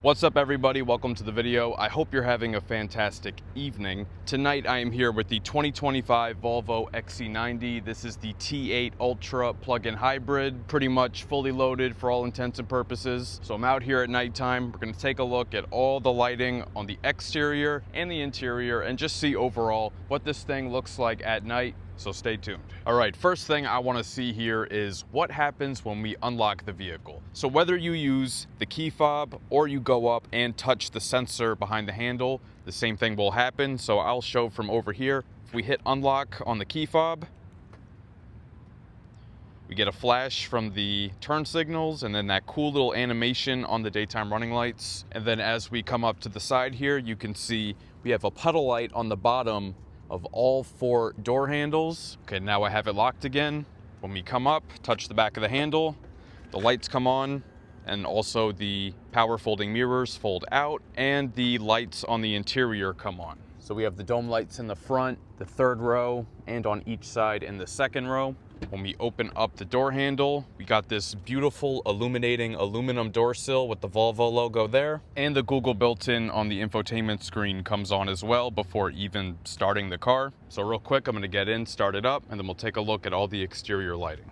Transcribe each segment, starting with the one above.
What's up everybody, welcome to the video. I hope you're having a fantastic evening. Tonight I am here with the 2025 Volvo XC90. This is the T8 Ultra plug-in hybrid, pretty much fully loaded for all intents and purposes. So I'm out here at nighttime. We're going to take a look at all the lighting on the exterior and the interior and just see overall what this thing looks like at night. So stay tuned. All right, first thing I want to see here is what happens when we unlock the vehicle. So whether you use the key fob or you go up and touch the sensor behind the handle, the same thing will happen. So I'll show from over here. If we hit unlock on the key fob, we get a flash from the turn signals and then that cool little animation on the daytime running lights. And then as we come up to the side here, you can see we have a puddle light on the bottom of all four door handles. Okay, now I have it locked again. When we come up, touch the back of the handle, the lights come on, and also the power folding mirrors fold out, and the lights on the interior come on. So we have the dome lights in the front, the third row, and on each side in the second row. When we open up the door handle, we got this beautiful illuminating aluminum door sill with the Volvo logo there. And the Google built-in on the infotainment screen comes on as well before even starting the car. So real quick, I'm gonna get in, start it up, and then we'll take a look at all the exterior lighting.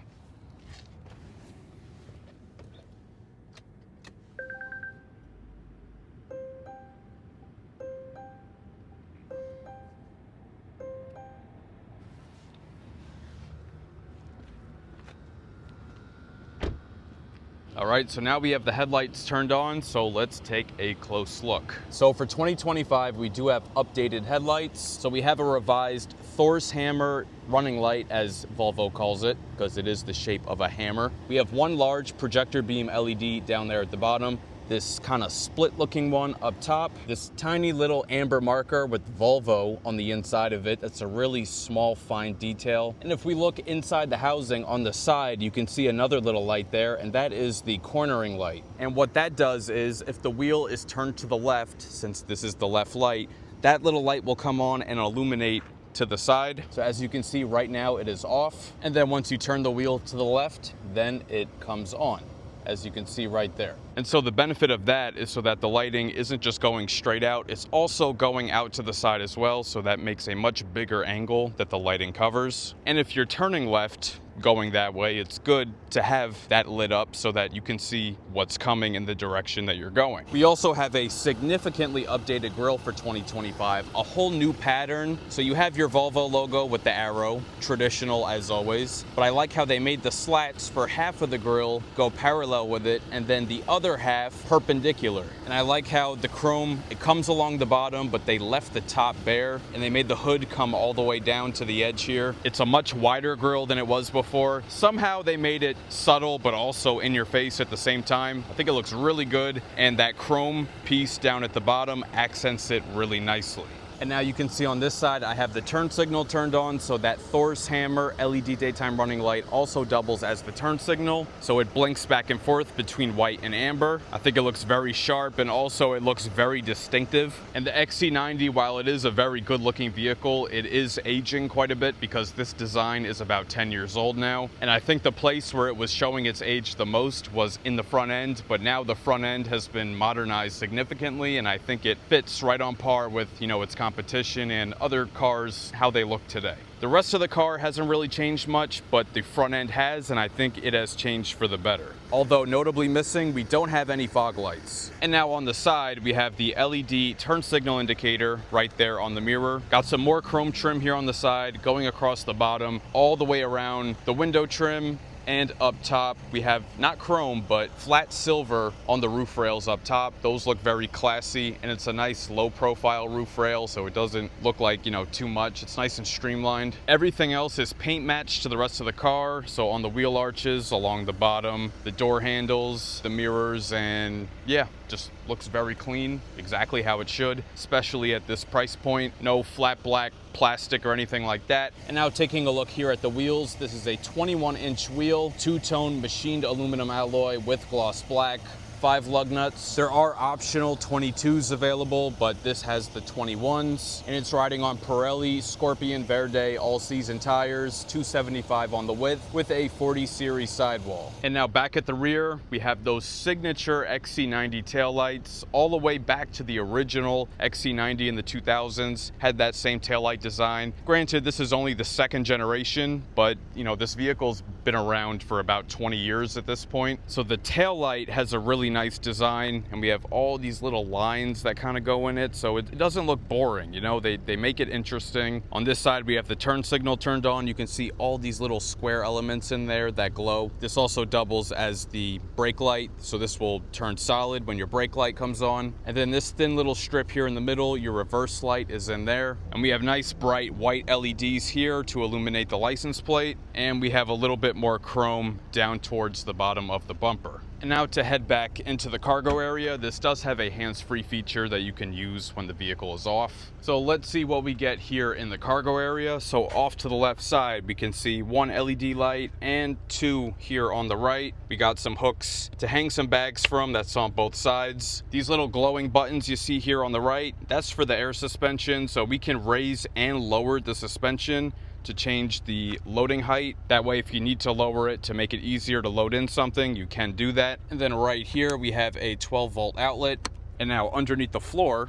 All right, so now we have the headlights turned on, so let's take a close look. So for 2025, we do have updated headlights. So we have a revised Thor's hammer running light, as Volvo calls it, because it is the shape of a hammer. We have one large projector beam LED down there at the bottom, this kind of split looking one up top, this tiny little amber marker with Volvo on the inside of it. That's a really small, fine detail. And if we look inside the housing on the side, you can see another little light there, and that is the cornering light. And what that does is if the wheel is turned to the left, since this is the left light, that little light will come on and illuminate to the side. So as you can see right now, it is off. And then once you turn the wheel to the left, then it comes on, as you can see right there. And so the benefit of that is so that the lighting isn't just going straight out, it's also going out to the side as well, so that makes a much bigger angle that the lighting covers. And if you're turning left, going that way, it's good to have that lit up so that you can see what's coming in the direction that you're going. We also have a significantly updated grille for 2025, a whole new pattern. So you have your Volvo logo with the arrow, traditional as always, but I like how they made the slats for half of the grille go parallel with it and then the other half perpendicular. And I like how the chrome, it comes along the bottom, but they left the top bare and they made the hood come all the way down to the edge here. It's a much wider grille than it was before. Somehow they made it subtle but also in your face at the same time. I think it looks really good, and that chrome piece down at the bottom accents it really nicely. And now you can see on this side, I have the turn signal turned on, so that Thor's hammer LED daytime running light also doubles as the turn signal. So it blinks back and forth between white and amber. I think it looks very sharp, and also it looks very distinctive. And the XC90, while it is a very good looking vehicle, it is aging quite a bit because this design is about 10 years old now. And I think the place where it was showing its age the most was in the front end, but now the front end has been modernized significantly, and I think it fits right on par with, its competition and other cars, how they look today. The rest of the car hasn't really changed much, but the front end has, and I think it has changed for the better. Although notably missing, we don't have any fog lights. And now on the side, we have the LED turn signal indicator right there on the mirror. Got some more chrome trim here on the side, going across the bottom, all the way around the window trim. And up top, we have not chrome, but flat silver on the roof rails up top. Those look very classy, and it's a nice low profile roof rail, so it doesn't look like, too much. It's nice and streamlined. Everything else is paint matched to the rest of the car. So on the wheel arches, along the bottom, the door handles, the mirrors, and yeah, just looks very clean, exactly how it should, especially at this price point. No flat black plastic or anything like that. And now taking a look here at the wheels, this is a 21-inch wheel, two-tone machined aluminum alloy with gloss black. 5 lug nuts. There are optional 22s available, but this has the 21s, and it's riding on Pirelli Scorpion Verde all-season tires, 275 on the width with a 40 series sidewall. And now back at the rear, we have those signature XC90 taillights, all the way back to the original XC90 in the 2000s, had that same taillight design. Granted, this is only the 2nd generation, but you know, this vehicle's been around for about 20 years at this point. So the taillight has a really nice design, and we have all these little lines that kind of go in it, so it doesn't look boring, you know, they make it interesting. On this side, we have the turn signal turned on. You can see all these little square elements in there that glow. This also doubles as the brake light, so this will turn solid when your brake light comes on. And then this thin little strip here in the middle, your reverse light is in there. And we have nice bright white LEDs here to illuminate the license plate, and we have a little bit more chrome down towards the bottom of the bumper. And now to head back into the cargo area, this does have a hands-free feature that you can use when the vehicle is off. So let's see what we get here in the cargo area. So off to the left side, we can see 1 LED light and 2 here on the right. We got some hooks to hang some bags from, that's on both sides. These little glowing buttons you see here on the right, that's for the air suspension, so we can raise and lower the suspension to change the loading height. That way, if you need to lower it to make it easier to load in something, you can do that. And then right here, we have a 12-volt outlet. And now underneath the floor,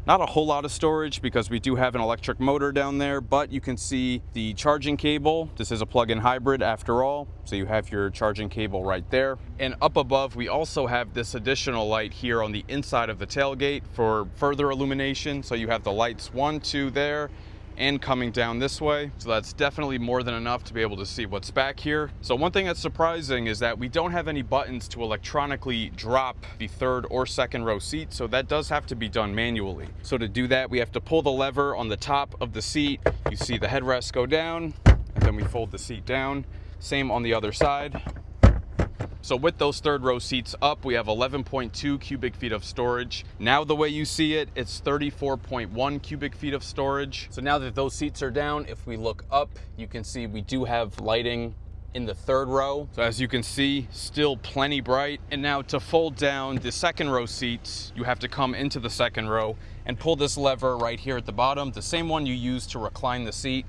not a whole lot of storage because we do have an electric motor down there, but you can see the charging cable. This is a plug-in hybrid after all, so you have your charging cable right there. And up above, we also have this additional light here on the inside of the tailgate for further illumination. So you have the lights 1, 2 there, and coming down this way. So that's definitely more than enough to be able to see what's back here. So one thing that's surprising is that we don't have any buttons to electronically drop the 3rd or 2nd row seat, so that does have to be done manually. So to do that, we have to pull the lever on the top of the seat. You see the headrest go down, and then we fold the seat down. Same on the other side. So with those 3rd row seats up, we have 11.2 cubic feet of storage. Now the way you see it, it's 34.1 cubic feet of storage. So now that those seats are down, if we look up, you can see we do have lighting in the 3rd row. So as you can see, still plenty bright. And now to fold down the 2nd row seats, you have to come into the 2nd row and pull this lever right here at the bottom, the same one you use to recline the seat.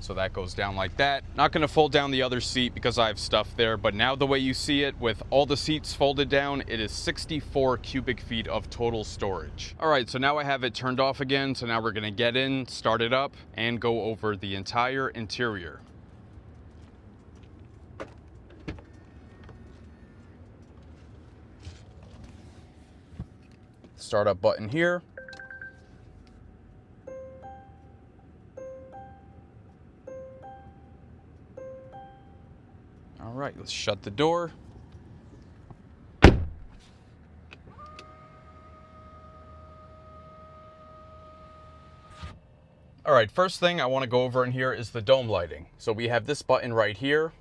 So that goes down like that. Not gonna fold down the other seat because I have stuff there, but now the way you see it, with all the seats folded down, it is 64 cubic feet of total storage. All right, so now I have it turned off again. So now we're gonna get in, start it up, and go over the entire interior. Startup button here. All right, let's shut the door. All right, first thing I want to go over in here is the dome lighting. So we have this button right here.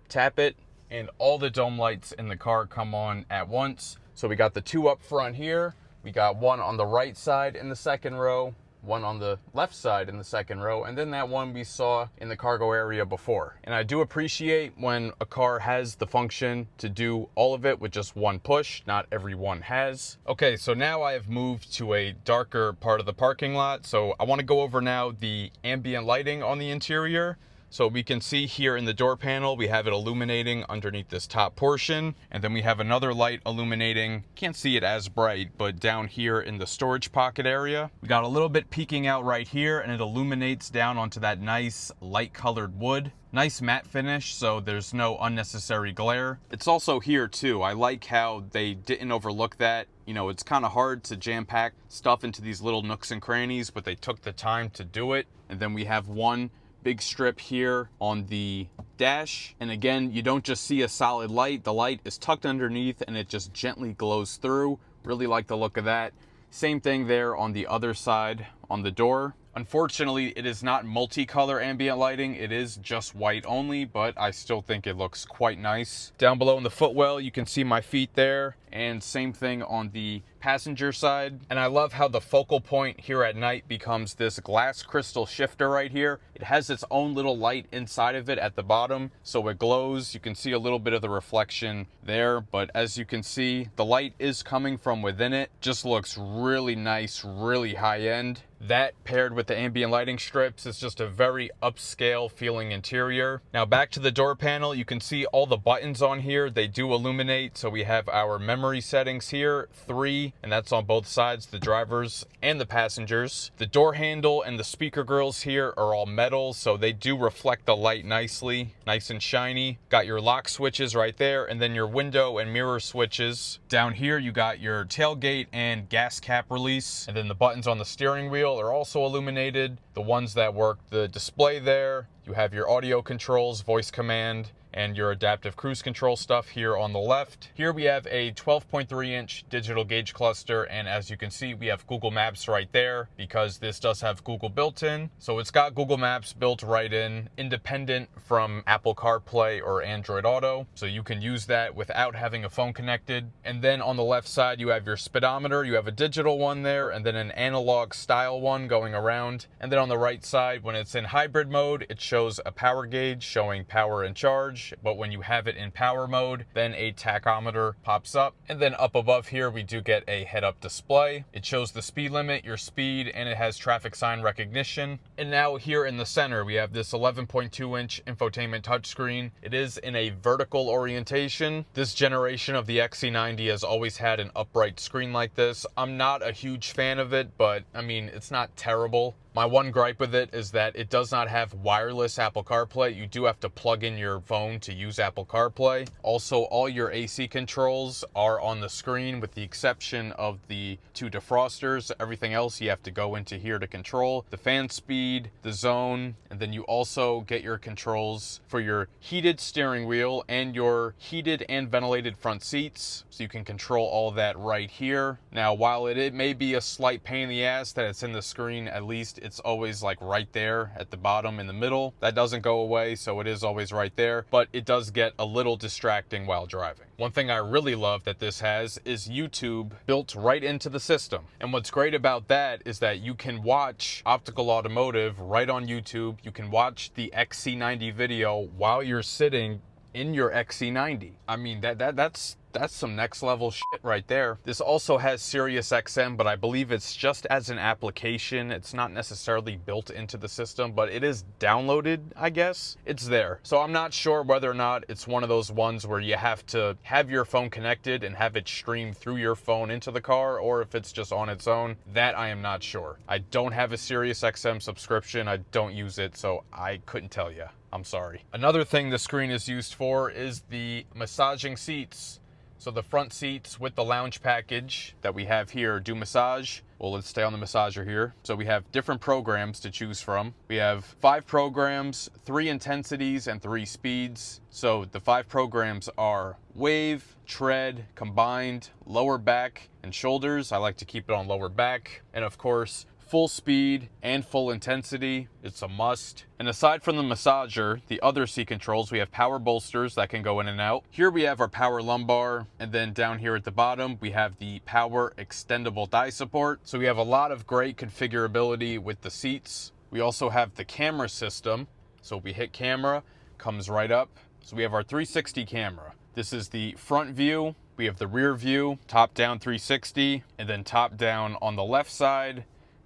Tap it, and all the dome lights in the car come on at once. So we got the 2 up front here. We got 1 on the right side in the 2nd row, 1 on the left side in the 2nd row, and then that one we saw in the cargo area before. And I do appreciate when a car has the function to do all of it with just 1 push. Not every one has. Okay, so now I have moved to a darker part of the parking lot. So I want to go over now the ambient lighting on the interior. So we can see here in the door panel, we have it illuminating underneath this top portion. And then we have another light illuminating, can't see it as bright, but down here in the storage pocket area. We got a little bit peeking out right here, and it illuminates down onto that nice light colored wood. Nice matte finish, so there's no unnecessary glare. It's also here too. I like how they didn't overlook that. You know, it's kind of hard to jam pack stuff into these little nooks and crannies, but they took the time to do it. And then we have one big strip here on the dash, and again, you don't just see a solid light. The light is tucked underneath and it just gently glows through. Really like the look of that. Same thing there on the other side on the door. Unfortunately, it is not multicolor ambient lighting. It is just white only, but I still think it looks quite nice. Down below in the footwell, you can see my feet there, and same thing on the passenger side. And I love how the focal point here at night becomes this glass crystal shifter right here. It has its own little light inside of it at the bottom, so it glows. You can see a little bit of the reflection there, but as you can see, the light is coming from within it. Just looks really nice, really high end. That paired with the ambient lighting strips is just a very upscale feeling interior. Now back to the door panel, you can see all the buttons on here. They do illuminate. So we have our memory settings here, 3, and that's on both sides, the drivers and the passengers. The door handle and the speaker grills here are all metal, so they do reflect the light nicely, nice and shiny. Got your lock switches right there, and then your window and mirror switches. Down here you got your tailgate and gas cap release, and then the buttons on the steering wheel are also illuminated. The ones that work the display there, you have your audio controls, voice command, and your adaptive cruise control stuff here on the left. Here we have a 12.3-inch digital gauge cluster, and as you can see, we have Google Maps right there because this does have Google built in. So it's got Google Maps built right in, independent from Apple CarPlay or Android Auto. So you can use that without having a phone connected. And then on the left side, you have your speedometer. You have a digital one there, and then an analog style one going around. And then on the right side, when it's in hybrid mode, it shows a power gauge showing power and charge. But when you have it in power mode, then a tachometer pops up. And then up above here, we do get a head-up display. It shows the speed limit, your speed, and it has traffic sign recognition. And now here in the center, we have this 11.2-inch infotainment touchscreen. It is in a vertical orientation. This generation of the XC90 has always had an upright screen like this. I'm not a huge fan of it, but I mean, it's not terrible. My one gripe with it is that it does not have wireless Apple CarPlay. You do have to plug in your phone to use Apple CarPlay. Also, all your AC controls are on the screen with the exception of the 2 defrosters. Everything else you have to go into here to control. The fan speed, the zone, and then you also get your controls for your heated steering wheel and your heated and ventilated front seats. So you can control all of that right here. Now, while it may be a slight pain in the ass that it's in the screen, at least it's always like right there at the bottom in the middle. That doesn't go away, so it is always right there, but it does get a little distracting while driving. One thing I really love that this has is YouTube built right into the system. And what's great about that is that you can watch Optical Automotive right on YouTube. You can watch the XC90 video while you're sitting in your XC90. I mean, that's some next level shit right there. This also has Sirius XM, but I believe it's just as an application. It's not necessarily built into the system, but it is downloaded, I guess. It's there. So I'm not sure whether or not it's one of those ones where you have to have your phone connected and have it stream through your phone into the car, or if it's just on its own. That I am not sure. I don't have a Sirius XM subscription. I don't use it, so I couldn't tell you. I'm sorry. Another thing the screen is used for is the massaging seats. So the front seats with the lounge package that we have here do massage. Well, let's stay on the massager here. So we have different programs to choose from. We have 5 programs, 3 intensities, and 3 speeds. So the 5 programs are wave, tread, combined, lower back, and shoulders. I like to keep it on lower back. And of course, full speed and full intensity, it's a must. And aside from the massager, the other seat controls, we have power bolsters that can go in and out. Here we have our power lumbar, and then down here at the bottom, we have the power extendable thigh support. So we have a lot of great configurability with the seats. We also have the camera system. So if we hit camera, comes right up. So we have our 360 camera. This is the front view. We have the rear view, top down 360, and then top down on the left side,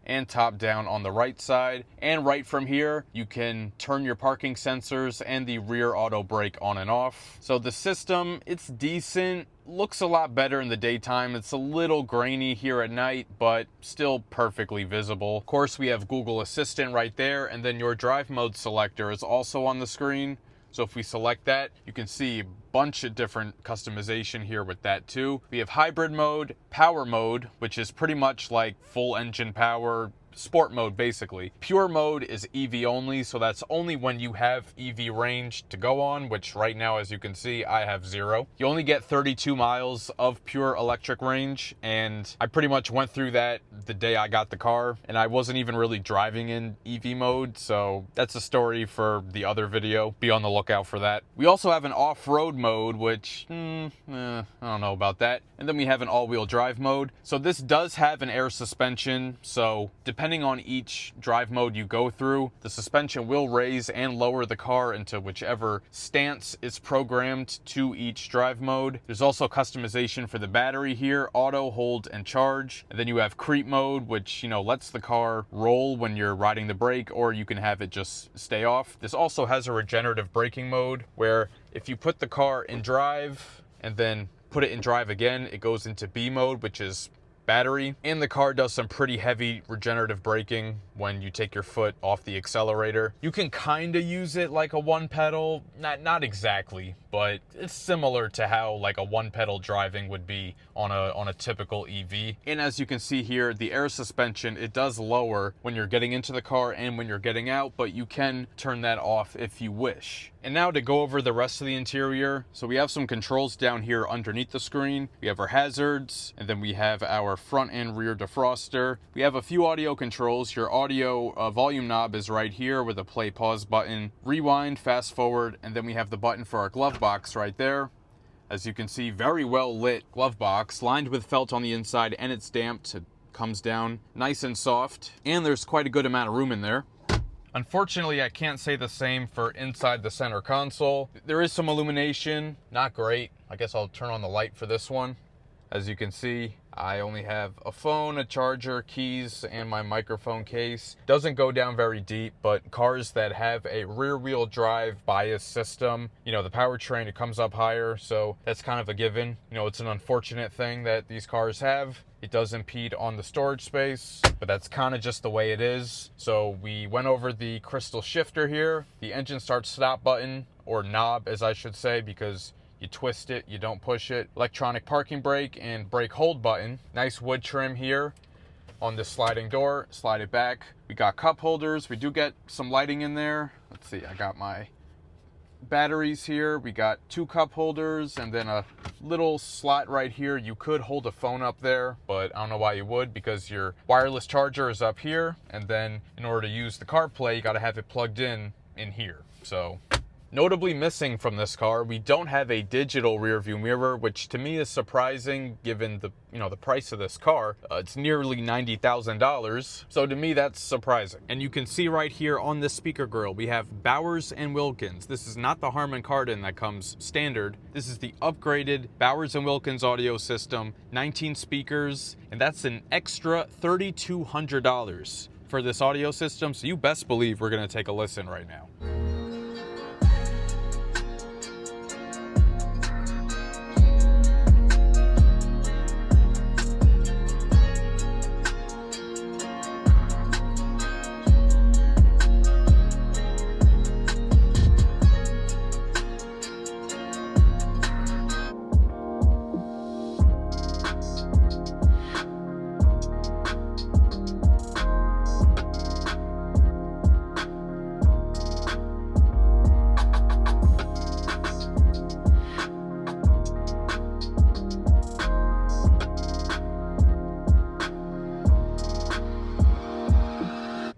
and top down on the right side. And right from here, you can turn your parking sensors and the rear auto brake on and off. So the system, it's decent. Looks a lot better in the daytime. It's a little grainy here at night, but still perfectly visible. Of course, we have Google Assistant right there, and then your drive mode selector is also on the screen. So if we select that, you can see a bunch of different customization here with that too. We have hybrid mode, power mode, which is pretty much like full engine power, sport mode basically. Pure mode is EV only, so that's only when you have EV range to go on, which right now, as you can see, I have 0. You only get 32 miles of pure electric range, and I pretty much went through that the day I got the car, and I wasn't even really driving in EV mode, so that's a story for the other video. Be on the lookout for that. We also have an off-road mode, which, I don't know about that. And then we have an all-wheel drive mode. So this does have an air suspension, so depending on each drive mode you go through, the suspension will raise and lower the car into whichever stance is programmed to each drive mode. There's also customization for the battery here, auto, hold, and charge. And then you have creep mode, which, lets the car roll when you're riding the brake, or you can have it just stay off. This also has a regenerative braking mode, where if you put the car in drive and then put it in drive again, it goes into B mode, which is battery, and the car does some pretty heavy regenerative braking when you take your foot off the accelerator. You can kind of use it like a one pedal, not exactly, but it's similar to how like a one pedal driving would be on a typical EV. And as you can see here, the air suspension, it does lower when you're getting into the car and when you're getting out, but you can turn that off if you wish. And now to go over the rest of the interior. So we have some controls down here underneath the screen. We have our hazards, and then we have our front and rear defroster. We have a few audio controls. Your audio volume knob is right here with a play pause button, rewind, fast forward, and then we have the button for our glove box right there. As you can see, very well lit glove box, lined with felt on the inside, and it's damped. It comes down nice and soft, and there's quite a good amount of room in there. Unfortunately, I can't say the same for inside the center console. There is some illumination, not great. I guess I'll turn on the light for this one. As you can see, I only have a phone, a charger, keys, and my microphone case. Doesn't go down very deep, but cars that have a rear-wheel drive bias system, the powertrain, it comes up higher, so that's kind of a given. It's an unfortunate thing that these cars have. It does impede on the storage space, but that's kind of just the way it is. So we went over the crystal shifter here, the engine start-stop button, or knob as I should say, because you twist it, you don't push it. Electronic parking brake and brake hold button. Nice wood trim here on this sliding door. Slide it back. We got cup holders. We do get some lighting in there. Let's see, I got my batteries here. We got 2 cup holders and then a little slot right here. You could hold a phone up there, but I don't know why you would, because your wireless charger is up here. And then in order to use the CarPlay, you got to have it plugged in here. So notably missing from this car, we don't have a digital rear view mirror, which to me is surprising given the the price of this car. It's nearly $90,000, so to me that's surprising. And you can see right here on this speaker grill, we have Bowers & Wilkins. This is not the Harman Kardon that comes standard. This is the upgraded Bowers & Wilkins audio system, 19 speakers, and that's an extra $3,200 for this audio system, so you best believe we're gonna take a listen right now.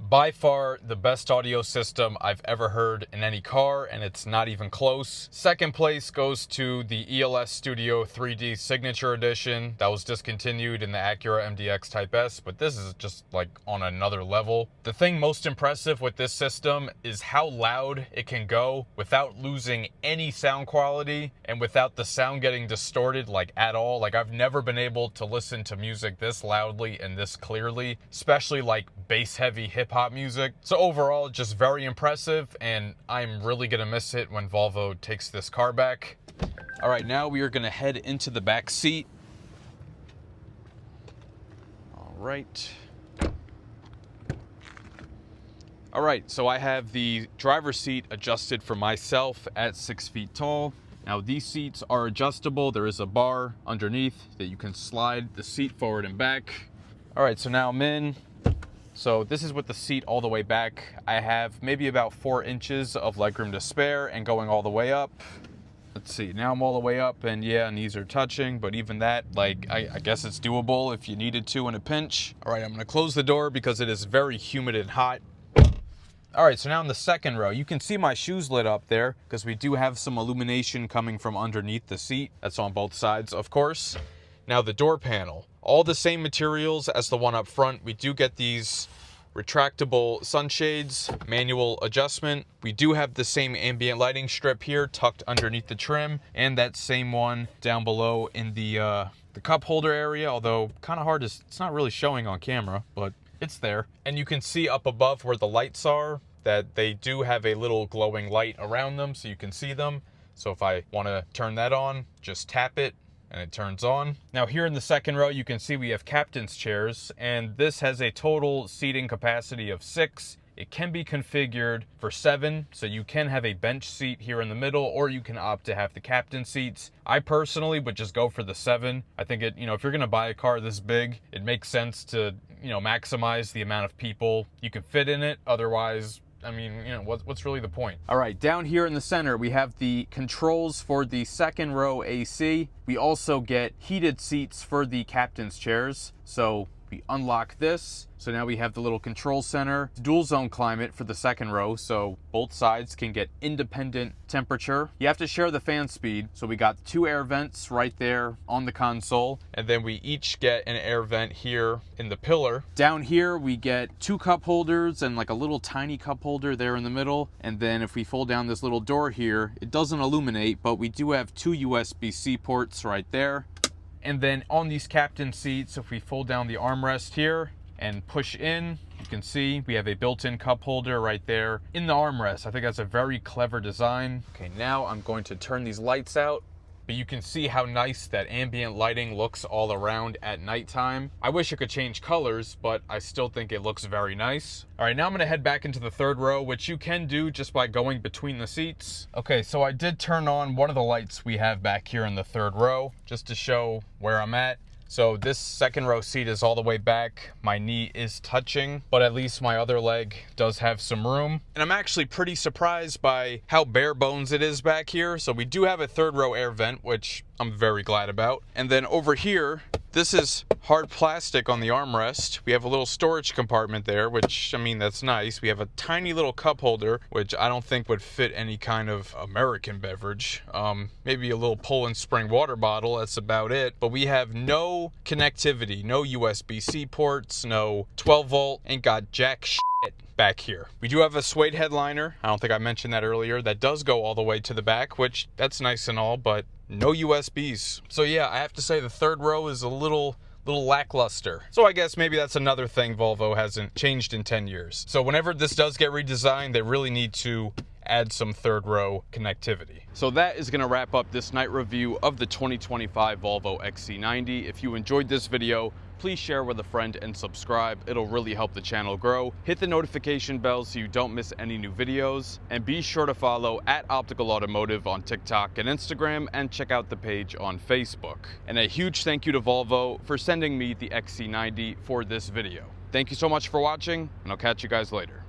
By far the best audio system I've ever heard in any car, and it's not even close. Second place goes to the ELS Studio 3D Signature Edition. That was discontinued in the Acura MDX Type S, but this is just like on another level. The thing most impressive with this system is how loud it can go without losing any sound quality and without the sound getting distorted like at all. Like, I've never been able to listen to music this loudly and this clearly, especially like bass heavy hip hop music. So overall, just very impressive, and I'm really gonna miss it when Volvo takes this car back. All right, now we are gonna head into the back seat. All right. All right, so I have the driver's seat adjusted for myself at 6 feet tall. Now these seats are adjustable. There is a bar underneath that you can slide the seat forward and back. All right, so now I'm in. So this is with the seat all the way back. I have maybe about 4 inches of legroom to spare and going all the way up. Let's see, now I'm all the way up and yeah, knees are touching, but even that, like, I guess it's doable if you needed to in a pinch. All right, I'm gonna close the door because it is very humid and hot. All right, so now in the second row, you can see my shoes lit up there because we do have some illumination coming from underneath the seat. That's on both sides, of course. Now the door panel, all the same materials as the one up front. We do get these retractable sunshades, manual adjustment. We do have the same ambient lighting strip here tucked underneath the trim, and that same one down below in the cup holder area, although kind of hard to, it's not really showing on camera, but it's there. And you can see up above where the lights are that they do have a little glowing light around them so you can see them. So if I want to turn that on, just tap it and it turns on. Now here in the second row, you can see we have captain's chairs, and this has a total seating capacity of 6. It can be configured for 7, so you can have a bench seat here in the middle, or you can opt to have the captain seats. I personally would just go for the 7. I think it, if you're gonna buy a car this big, it makes sense to, maximize the amount of people you can fit in it. Otherwise, I mean, what's really the point? All right, down here in the center, we have the controls for the second row AC. We also get heated seats for the captain's chairs. So we unlock this. So now we have the little control center, dual zone climate for the second row. So both sides can get independent temperature. You have to share the fan speed. So we got 2 air vents right there on the console. And then we each get an air vent here in the pillar. Down here, we get 2 cup holders and like a little tiny cup holder there in the middle. And then if we fold down this little door here, it doesn't illuminate, but we do have 2 USB-C ports right there. And then on these captain seats, if we fold down the armrest here and push in, you can see we have a built-in cup holder right there in the armrest. I think that's a very clever design. Okay, now I'm going to turn these lights out, but you can see how nice that ambient lighting looks all around at nighttime. I wish it could change colors, but I still think it looks very nice. All right, now I'm gonna head back into the third row, which you can do just by going between the seats. Okay, so I did turn on one of the lights we have back here in the third row, just to show where I'm at. So this second row seat is all the way back. My knee is touching, but at least my other leg does have some room. And I'm actually pretty surprised by how bare bones it is back here. So we do have a third row air vent, which I'm very glad about. And then over here, this is hard plastic on the armrest. We have a little storage compartment there, which, I mean, that's nice. We have a tiny little cup holder, which I don't think would fit any kind of American beverage. Maybe a little Poland Spring water bottle, that's about it. But we have no connectivity, no USB-C ports, no 12 volt, ain't got jack shit back here. We do have a suede headliner. I don't think I mentioned that earlier. That does go all the way to the back, which that's nice and all, but no USBs. So yeah, I have to say the third row is a little lackluster. So I guess maybe that's another thing Volvo hasn't changed in 10 years. So whenever this does get redesigned, they really need to add some third row connectivity. So that is going to wrap up this night review of the 2025 Volvo XC90. If you enjoyed this video, please share with a friend and subscribe. It'll really help the channel grow. Hit the notification bell so you don't miss any new videos. And be sure to follow @OpticalAutomotive on TikTok and Instagram, and check out the page on Facebook. And a huge thank you to Volvo for sending me the XC90 for this video. Thank you so much for watching, and I'll catch you guys later.